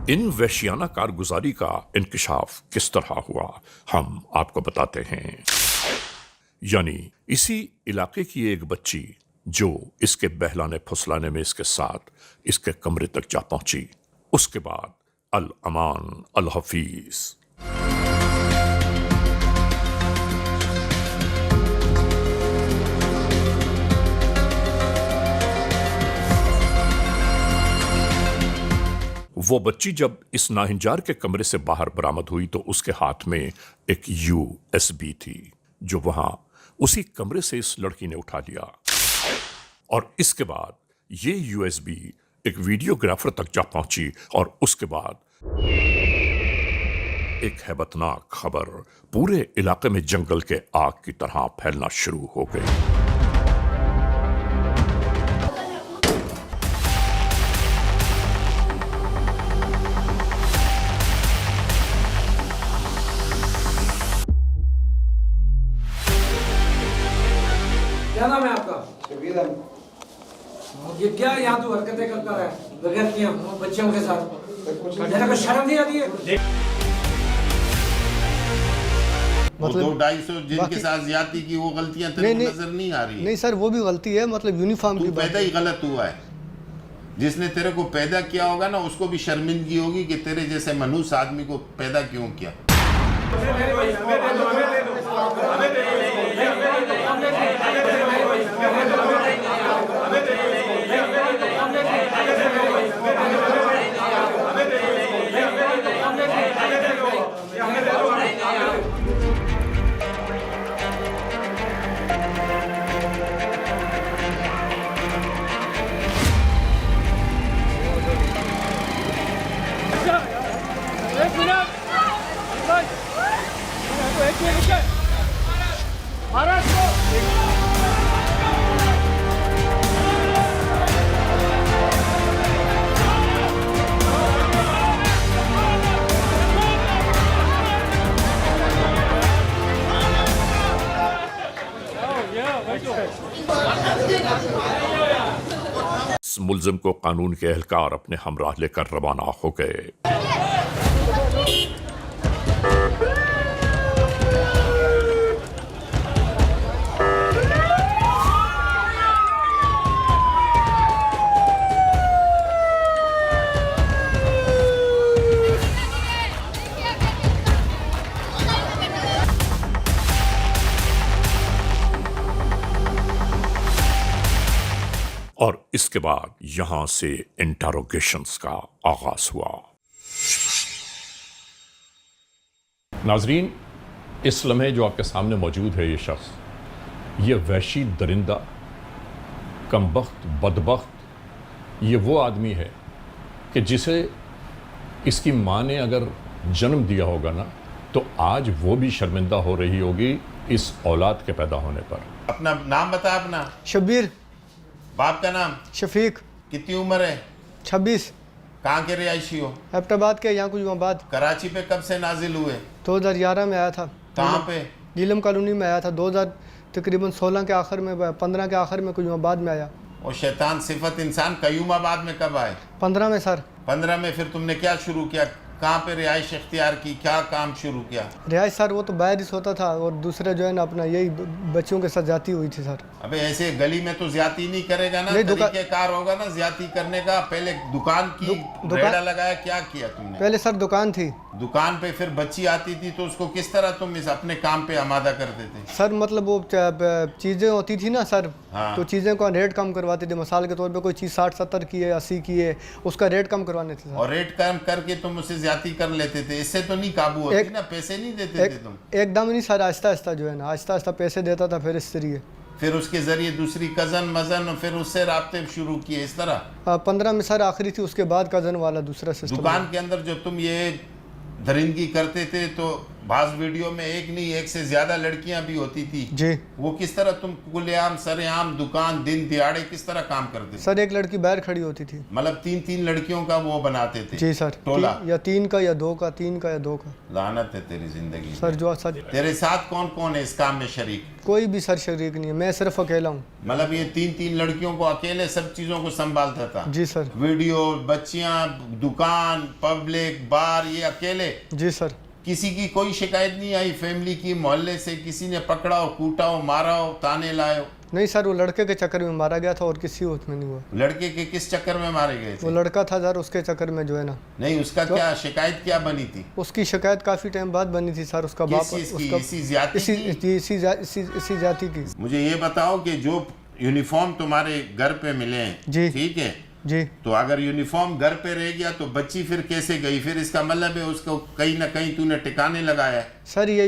इन वहशियाना कारगुजारी का इंकशाफ किस तरह हुआ, हम आपको बताते हैं। यानी इसी इलाके की एक बच्ची जो इसके बहलाने फुसलाने में इसके साथ इसके कमरे तक जा पहुंची, उसके बाद अल अमान अल हफीज। वो बच्ची जब इस नाहिंजार के कमरे से बाहर बरामद हुई तो उसके हाथ में एक USB थी जो वहां उसी कमरे से इस लड़की ने उठा लिया। और इसके बाद ये USB एक वीडियोग्राफर तक जा पहुंची और उसके बाद एक हैबतनाक खबर पूरे इलाके में जंगल के आग की तरह फैलना शुरू हो गई। क्या नाम है आपका? शबीर। ये क्या यहाँ तू हरकतें करता है बगैर किया बच्चों के साथ? तेरे को शर्म नहीं आती है? मतलब 200-250 जिनके साथ ज्यादती की वो गलतियां तेरे को नजर नहीं आ रही? नहीं सर, वो भी गलती है, मतलब यूनिफॉर्म की पैदा ही गलत हुआ है। जिसने तेरे को पैदा किया होगा ना उसको भी शर्मिंदगी होगी कि तेरे जैसे मनूस आदमी को पैदा क्यों किया। इस मुल्जिम को कानून के एहलकार अपने हमराह लेकर रवाना हो गए। और इसके बाद यहां से इंटरोगेशंस का आगाज हुआ। नाजरीन, इस लम्हे जो आपके सामने मौजूद है, ये शख्स, ये वहशी दरिंदा, कमबख्त, बदबख्त, ये वो आदमी है कि जिसे इसकी माँ ने अगर जन्म दिया होगा ना तो आज वो भी शर्मिंदा हो रही होगी इस औलाद के पैदा होने पर। अपना नाम बता। अपना? शब्बीर। बाप का नाम? शफीक। कितनी उम्र है? 26। कहाँ के रिहायशी हो? एबटाबाद के, यहाँ कुछ बाद। कराची पे कब से नाजिल हुए? 2011 में आया था। कहाँ पे? नीलम कॉलोनी में आया था। 2000 तकरीबन 16 के आखिर में, 15 के आखिर में, कुछ बाद में आया। और शैतान सिफत इंसान कयूमाबाद में कब आए? 15 में सर। 15 में फिर तुमने क्या शुरू किया? कहाँ पे रिहाइश इख्तियार की? क्या काम शुरू किया? रिहाइश सर वो तो बाहर ही सोता था और दूसरे जो है ना अपना यही बच्चों के साथ जाती हुई थी सर। अबे ऐसे गली में तो ज्यादा नहीं करेगा ना, तरीकेकार होगा ना ज्यादा करने का। पहले दुकान की रेड़ा लगाया, क्या किया तुमने? पहले सर दुकान थी। दुकान पे फिर बच्ची आती थी तो उसको किस तरह तुम इस अपने काम पे आमादा करते थे? सर मतलब वो चीज़ें होती थी ना सर, हाँ। तो चीज़ें का रेट कम करवाते थे। मिसाल के तौर पे कोई चीज़ 60-70 की है, 80 की है, उसका रेट कम करवाने थे सर। और रेट कम करके तुम उससे ज्यादा कर लेते थे। इससे तो नहीं काबू होती ना, पैसे नहीं देते थे तुम? एकदम नहीं सर, आहिस्ता आहिस्ता जो है ना, आहिस्ता आहिस्ता पैसे देता था। फिर इस जरिए फिर उसके जरिए दूसरी कज़न मजन, फिर उससे राब्ते शुरू किए इस तरह। 15 में सर आखिरी थी, उसके बाद कज़न वाला दूसरा सिस्टम। दुकान के अंदर जब तुम ये दरिंदगी करते थे तो बाज वीडियो में एक नहीं एक से ज्यादा लड़कियां भी होती थी। जी वो किस तरह तुम खुलेआम सरेआम दुकान दिन दिहाड़े किस तरह काम करते थे? सर, एक लड़की बाहर खड़ी होती थी। मतलब 3-3 लड़कियों का वो बनाते थे? जी सर, टोला या 3 का या 2 का, 3 का या 2 का। लानत है तेरी जिंदगी सर जो सर तेरे साथ कौन कौन है इस काम में शरीक? कोई भी सर शरीक नहीं है, मैं सिर्फ अकेला हूँ। मतलब ये 3-3 लड़कियों को अकेले सब चीजों को संभालता था? जी सर। वीडियो, बच्चियां, दुकान, पब्लिक, बार, ये अकेले? जी सर। किसी की कोई शिकायत नहीं आई फैमिली की, मोहल्ले से किसी ने पकड़ा हो, कूटा हो, मारा हो, ताने लाए हो? नहीं सर, वो लड़के के चक्कर में मारा गया था और किसी उसमें नहीं हुआ। लड़के के किस चक्कर में मारे गए थे? वो लड़का था सर, उसके चक्कर में जो है ना। नहीं, उसका तो, क्या शिकायत क्या बनी थी? उसकी शिकायत काफी टाइम बाद बनी थी सर। उसका बाप इसी जाति की। मुझे ये बताओ कि जो यूनिफॉर्म तुम्हारे घर पे मिले हैं, जी ठीक है जी, तो अगर यूनिफॉर्म घर पे रह गया तो बच्ची फिर कैसे गई? फिर इसका मतलब है उसको कहीं ना कहीं तूने ठिकाने लगाया है। सर ये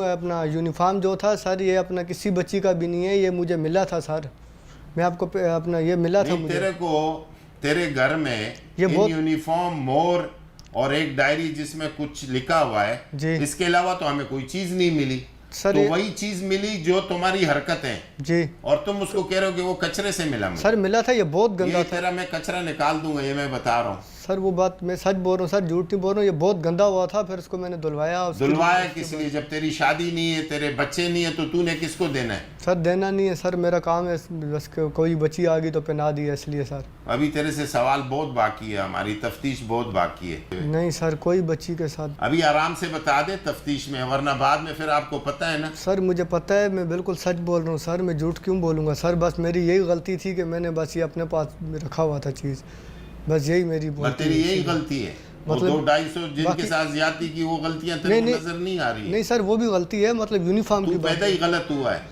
अपना यूनिफॉर्म जो था सर, ये अपना किसी बच्ची का भी नहीं है, ये मुझे मिला था सर। मैं आपको अपना ये मिला था मुझे। तेरे को तेरे घर में ये यूनिफॉर्म, मोर और एक डायरी जिसमें कुछ लिखा हुआ है जी। इसके अलावा तो हमें कोई चीज नहीं मिली सर। तो वही चीज मिली जो तुम्हारी हरकतें जी, और तुम उसको कह रहे हो कि वो कचरे से मिला। सर मिला था, ये बहुत गंदा था। तेरा मैं कचरा निकाल दूंगा, ये मैं बता रहा हूँ सर। वो बात मैं सच बोल रहा हूँ सर, झूठ नहीं बोल रहा हूँ। ये बहुत गंदा हुआ था, फिर उसको मैंने धुलवाया किस लिए? जब तेरी शादी नहीं है, तेरे बच्चे नहीं है, तो तूने किसको देना है? सर देना नहीं है सर, मेरा काम है बस। कोई बच्ची आ गई तो पहना दी है, इसलिए सर। अभी तेरे से सवाल बहुत बाकी है, हमारी तफ्तीश बहुत बाकी है। नहीं सर, कोई बच्ची के साथ अभी आराम से बता दे तफ्तीश में, वरना बाद में फिर आपको पता है ना। सर मुझे पता है, मैं बिल्कुल सच बोल रहा हूँ सर, मैं झूठ क्यों बोलूँगा सर? बस मेरी यही गलती थी कि मैंने बस ये अपने पास रखा हुआ था चीज़, बस यही मेरी तेरी यही गलती है। मतलब 200-250 जिनके साथ ज्यादती की वो गलतियां तेरे को नजर नहीं आ रही? नहीं सर, वो भी गलती है, मतलब यूनिफॉर्म की पैदा ही गलत हुआ है।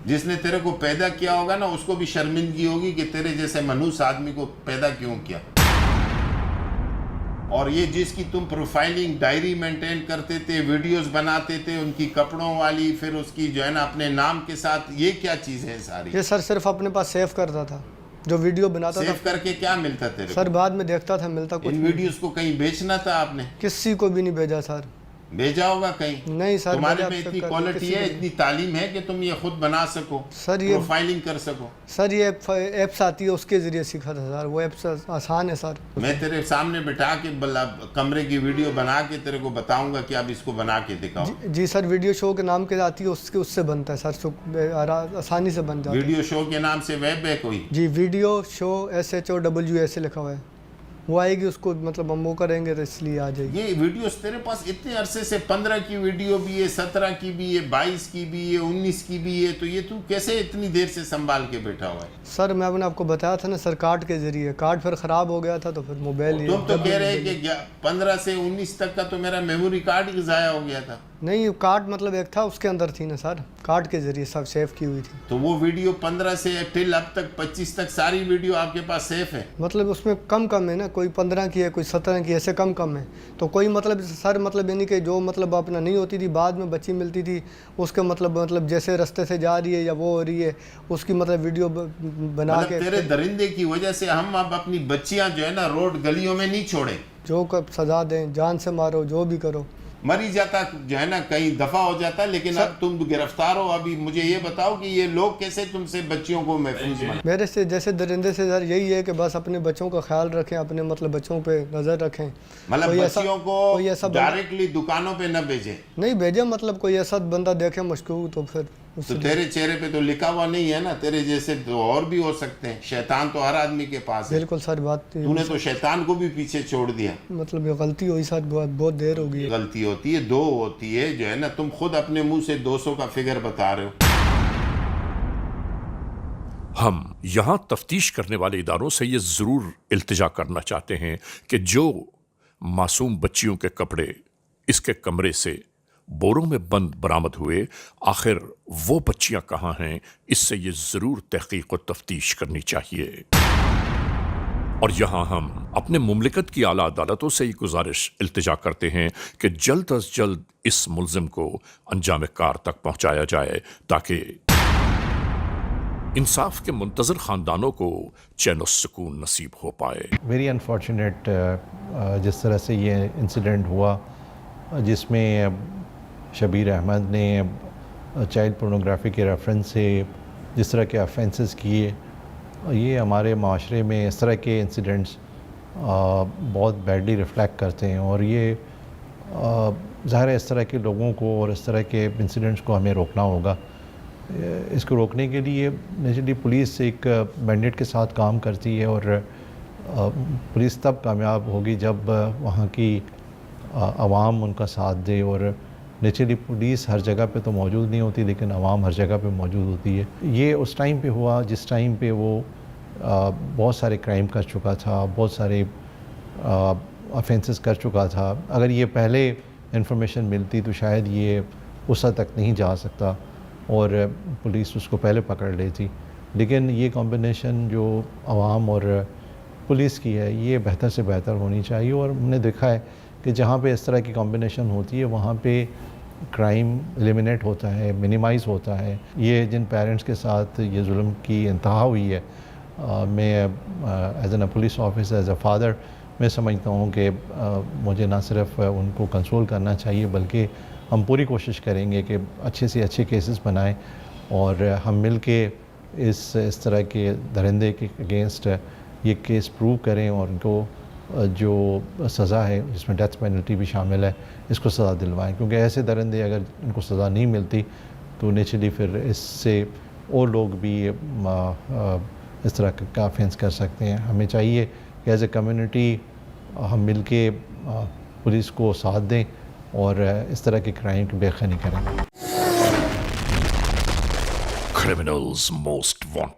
जिसने तेरे को पैदा किया होगा ना उसको भी शर्मिंदगी होगी कि तेरे जैसे मनहूस आदमी को पैदा क्यों किया। और ये जिसकी तुम प्रोफाइलिंग डायरी मेंटेन करते थे, वीडियोस बनाते थे उनकी कपड़ों वाली, फिर उसकी जो है ना अपने नाम के साथ, ये क्या चीज है सारी? ये सर सिर्फ अपने पास सेव करता था, जो वीडियो बनाता था। सेव करके क्या मिलता तेरे सर? बाद में देखता था मिलता कुछ। इन वीडियोस को कहीं बेचना था आपने? किसी को भी नहीं भेजा सर। भेजा होगा कहीं? नहीं सर। तुम्हारे में इतनी क्वालिटी है, इतनी तालीम है कि तुम ये खुद बना सको सर, ये प्रोफाइलिंग कर सको? सर ये एप्स आती है, उसके जरिए सीखा था सर। वो एप्स आसान है सर। मैं तेरे सामने बैठा के कमरे की वीडियो बना के तेरे को बताऊंगा कि आप इसको बना के दिखाओ। जी सर, वीडियो शो के नाम के आती है, उससे बनता है सर, आसानी से बन जाता है। वीडियो शो के नाम से वेब है कोई? जी, वीडियो शो SHOW लिखा हुआ है, वो आएगी, उसको मतलब हम वो करेंगे तो इसलिए आ जाएगी। ये वीडियोस तेरे पास इतने अरसे से 15 की वीडियो भी है, 17 की भी है, 22 की भी है, 19 की भी है, तो ये तू कैसे इतनी देर से संभाल के बैठा हुआ है? सर मैं आपने आपको बताया था ना सर, कार्ड के जरिए। कार्ड फिर ख़राब हो गया था तो फिर मोबाइल। तुम तो कह रहे हैं कि 15 से 19 तक का तो मेरा मेमोरी कार्ड ही ज़ाया हो गया था। नहीं, कार्ड मतलब एक था, उसके अंदर थी ना सर, कार्ड के जरिए सब सेव की हुई थी। तो वो वीडियो 15 से टिल अब तक 25 तक सारी वीडियो आपके पास सेफ है? मतलब उसमें कम है ना, कोई 15 की है, कोई 17 की, ऐसे कम है। तो कोई मतलब सर, मतलब यानी कि जो मतलब अपना नहीं होती थी, बाद में बच्ची मिलती थी, उसके मतलब जैसे रास्ते से जा रही है या वो हो रही है, उसकी मतलब वीडियो बना के। तेरे दरिंदे की वजह से हम अब अपनी बच्चियां जो है ना रोड गलियों में नहीं छोड़े। जो कब सजा दें, जान से मारो, जो भी करो, मरी जाता जो है ना, कहीं दफा हो जाता, लेकिन अब तुम गिरफ्तार हो। अभी मुझे ये बताओ कि ये लोग कैसे तुमसे बच्चियों को महफूज माने? मेरे से जैसे दरिंदे से सर यही है कि बस अपने बच्चों का ख्याल रखें, अपने मतलब बच्चों पे नज़र रखें। मतलब बच्चियों को डायरेक्टली दुकानों पे न भेजे? नहीं भेजे, मतलब कोई ऐसा बंदा देखे मशकूक तो फिर तो तेरे चेहरे पे तो लिखा हुआ नहीं है ना, तेरे जैसे तो और भी हो सकते हैं। शैतान तो हर आदमी के पास है। बिल्कुल सर, बात तूने तो शैतान को भी पीछे छोड़ दिया। मतलब ये गलती हुई सर, बहुत देर हो गई। गलती होती है, दो होती है जो है ना, तुम खुद अपने मुंह से 200 का फिगर बता रहे हो। हम यहाँ तफ्तीश करने वाले इदारों से ये ज़रूर इल्तिजा करना चाहते हैं कि जो मासूम बच्चियों के कपड़े इसके कमरे से बोरों में बंद बरामद हुए, आखिर वो बच्चियां कहाँ हैं, इससे ये ज़रूर तहकीक और तफ्तीश करनी चाहिए। और यहाँ हम अपने मुमलिकत की आला अदालतों से ये गुजारिश इल्तिजा करते हैं कि जल्द अज जल्द इस मुल्ज़िम को अंजाम कार तक पहुँचाया जाए, ताकि इंसाफ के मुंतज़र ख़ानदानों को चैन और सुकून नसीब हो पाए। वेरी अनफॉर्चुनेट जिस तरह से ये इंसिडेंट हुआ, जिसमें शबीर अहमद ने चाइल्ड पोर्नोग्राफी के रेफरेंस से जिस तरह के ऑफेंसेस किए, ये हमारे माशरे में इस तरह के इंसिडेंट्स बहुत बैडली रिफ्लेक्ट करते हैं और ये ज़ाहिर है इस तरह के लोगों को और इस तरह के इंसिडेंट्स को हमें रोकना होगा। इसको रोकने के लिए नेचुरली पुलिस एक मैंडेट के साथ काम करती है और पुलिस तब कामयाब होगी जब वहाँ की आवाम उनका साथ दे। और नेचुरली पुलिस हर जगह पे तो मौजूद नहीं होती, लेकिन आवाम हर जगह पे मौजूद होती है। ये उस टाइम पे हुआ जिस टाइम पे वो बहुत सारे क्राइम कर चुका था, बहुत सारे ऑफेंसेस कर चुका था। अगर ये पहले इंफॉर्मेशन मिलती तो शायद ये उस हद तक नहीं जा सकता और पुलिस उसको पहले पकड़ लेती। लेकिन ये कॉम्बिनेशन जो आवाम और पुलिस की है ये बेहतर से बेहतर होनी चाहिए और हमने देखा है कि जहाँ पे इस तरह की कॉम्बिनेशन होती है वहाँ पे क्राइम एलिमिनेट होता है, मिनिमाइज़ होता है। ये जिन पेरेंट्स के साथ ये जुल्म की इंतहा हुई है, मैं as an police officer, as a father, मैं समझता हूँ कि मुझे ना सिर्फ उनको कंसोल करना चाहिए बल्कि हम पूरी कोशिश करेंगे कि अच्छे से अच्छे केसेस बनाएं और हम मिल के इस तरह के दरिंदे के अगेंस्ट ये केस प्रूव करें और उनको जो सज़ा है जिसमें डेथ पेनल्टी भी शामिल है इसको सज़ा दिलवाएं। क्योंकि ऐसे दरिंदे अगर इनको सज़ा नहीं मिलती तो नेचुरली फिर इससे और लोग भी इस तरह का ऑफेंस कर सकते हैं। हमें चाहिए कि एज ए कम्युनिटी हम मिल के पुलिस को साथ दें और इस तरह के क्राइम की बेखनी करें। Criminals most wanted.